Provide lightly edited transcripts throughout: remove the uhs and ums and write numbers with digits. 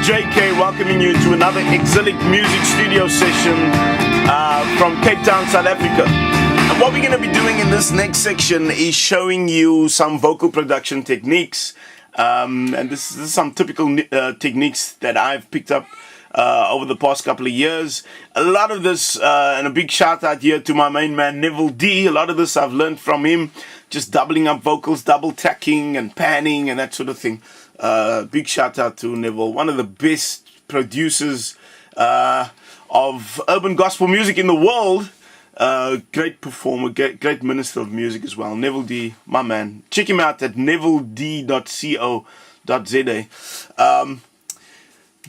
JK welcoming you to another Exilic music studio session from Cape Town, South Africa. And what we're going to be doing in this next section is showing you some vocal production techniques. And this is some typical techniques that I've picked up over the past couple of years. A lot of this, and a big shout out here to my main man Neville D. A lot of this I've learned from him, just doubling up vocals, double tracking and panning and that sort of thing. Big shout out to Neville, one of the best producers of urban gospel music in the world. Great performer, great minister of music as well. Neville D, my man. Check him out at neviled.co.za.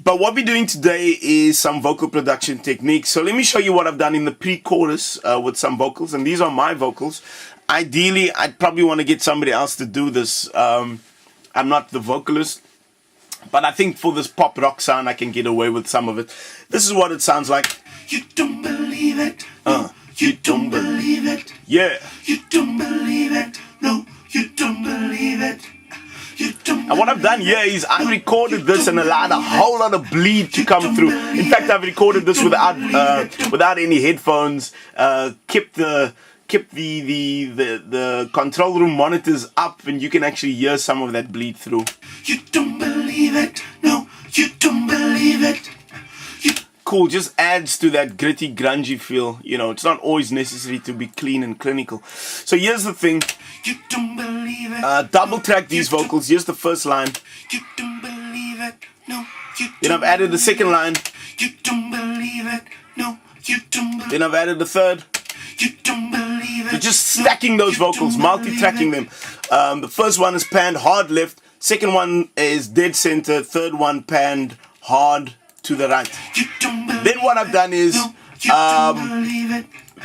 But what we're doing today is some vocal production techniques. So let me show you what I've done in the pre-chorus with some vocals. And these are my vocals. Ideally, I'd probably want to get somebody else to do this. I'm not the vocalist, but I think for this pop rock sound, I can get away with some of it. This is what it sounds like. You don't believe it. No, you don't believe it. Yeah. You don't believe it. No, you don't believe it. And what I've done here is I recorded this and allowed a whole lot of bleed to come through. In fact, I've recorded this without any headphones. Kept the control room monitors up, and you can actually hear some of that bleed through. You don't believe it. No, you don't believe it. Cool, just adds to that gritty, grungy feel. You know, it's not always necessary to be clean and clinical. So here's the thing. You don't believe it. Double track these vocals. Here's the first line. You don't believe it. No, you Then I've added the second line. You don't believe it. No, you don't believe it. Then I've added the third. You don't believe it. So just stacking those vocals, multi-tracking them. The first one is panned hard left. Second one is dead center. Third one panned hard to the right. Then what I've done is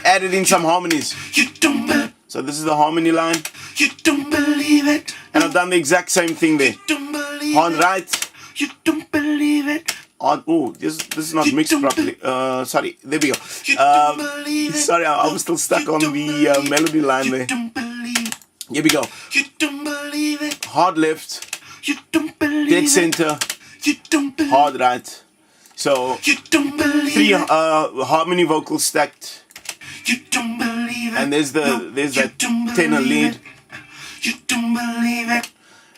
added in some harmonies. So this is the harmony line. You don't believe it. And I've done the exact same thing there. Hard right. You don't believe it. Oh, this is not mixed properly. Sorry, there we go. Sorry, I was still stuck on the melody line there. Here we go. You don't believe it. Hard left. You don't believe Dead center. You don't believe hard right. So you don't believe three harmony vocals stacked. You don't believe it. And there's that tenor lead. You don't believe it.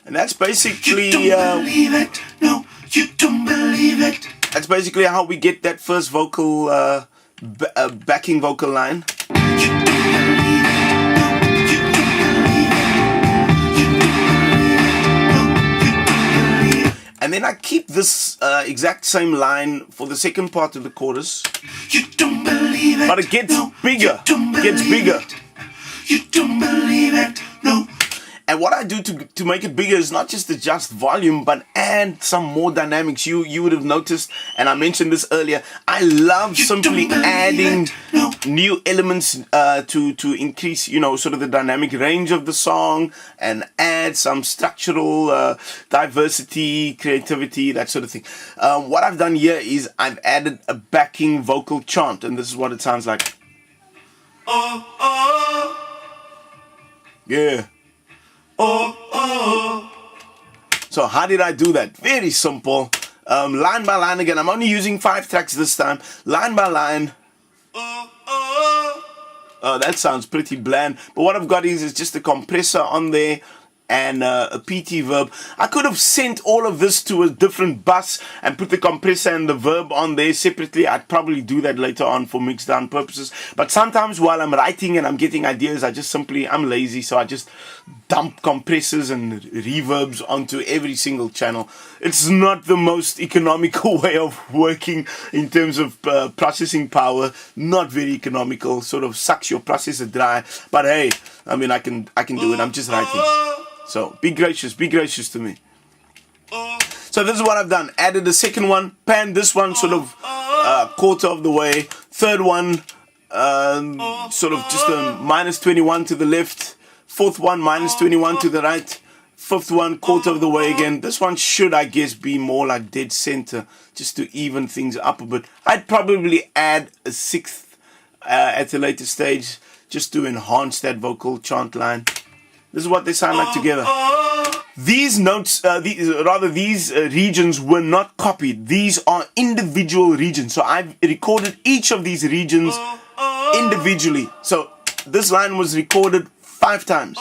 And that's basically you don't believe it. No, you don't believe it. That's basically how we get that first vocal backing vocal line. You don't believe it. No, you don't believe it. You don't believe it. No, you don't believe it. And then I keep this exact same line for the second part of the chorus. You don't believe it. But it gets bigger. Gets bigger. You don't believe it. No. And what I do to make it bigger is not just adjust volume, but add some more dynamics. You would have noticed, and I mentioned this earlier, I love simply adding new elements to increase, sort of the dynamic range of the song, and add some structural diversity, creativity, that sort of thing. What I've done here is I've added a backing vocal chant, and this is what it sounds like. Oh, oh. Yeah. Oh, oh. So how did I do that? Very simple. Line by line again. I'm only using 5 tracks this time. Line by line. Oh, oh. That sounds pretty bland. But what I've got is just a compressor on there and a PT verb. I could have sent all of this to a different bus and put the compressor and the verb on there separately. I'd probably do that later on for mix down purposes. But sometimes while I'm writing and I'm getting ideas, I'm lazy, so I just dump compressors and reverbs onto every single channel. It's not the most economical way of working in terms of processing power. Not very economical. Sort of sucks your processor dry. But hey, I mean, I can do it. I'm just writing. So be gracious to me. So this is what I've done. Added the second one, panned this one sort of quarter of the way. Third one, sort of just a minus 21 to the left. Fourth one, minus 21 to the right. Fifth one, quarter of the way again. This one should, I guess, be more like dead center, just to even things up a bit. I'd probably add a sixth at a later stage, just to enhance that vocal chant line. This is what they sound like together. These notes, these regions were not copied. These are individual regions. So I've recorded each of these regions individually. So this line was recorded 5 times.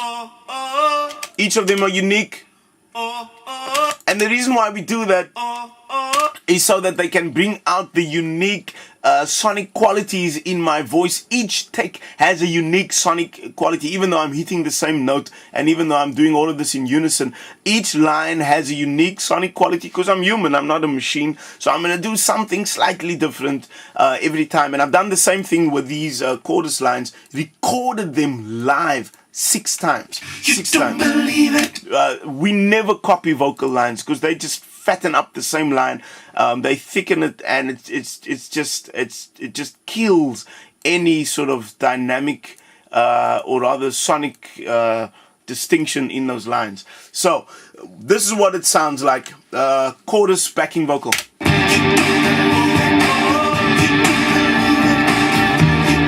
Each of them are unique. And the reason why we do that is so that they can bring out the unique sonic qualities in my voice. Each take has a unique sonic quality, even though I'm hitting the same note and even though I'm doing all of this in unison. Each line has a unique sonic quality because I'm human, I'm not a machine. So I'm going to do something slightly different every time. And I've done the same thing with these chorus lines, recorded them live 6 times. Six times. Believe it. We never copy vocal lines because they just fatten up the same line. They thicken it, and it just kills any sort of dynamic or rather sonic distinction in those lines. So this is what it sounds like. Chorus backing vocal.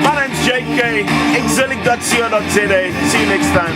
My name's JK, exilic.co.za. See you next time.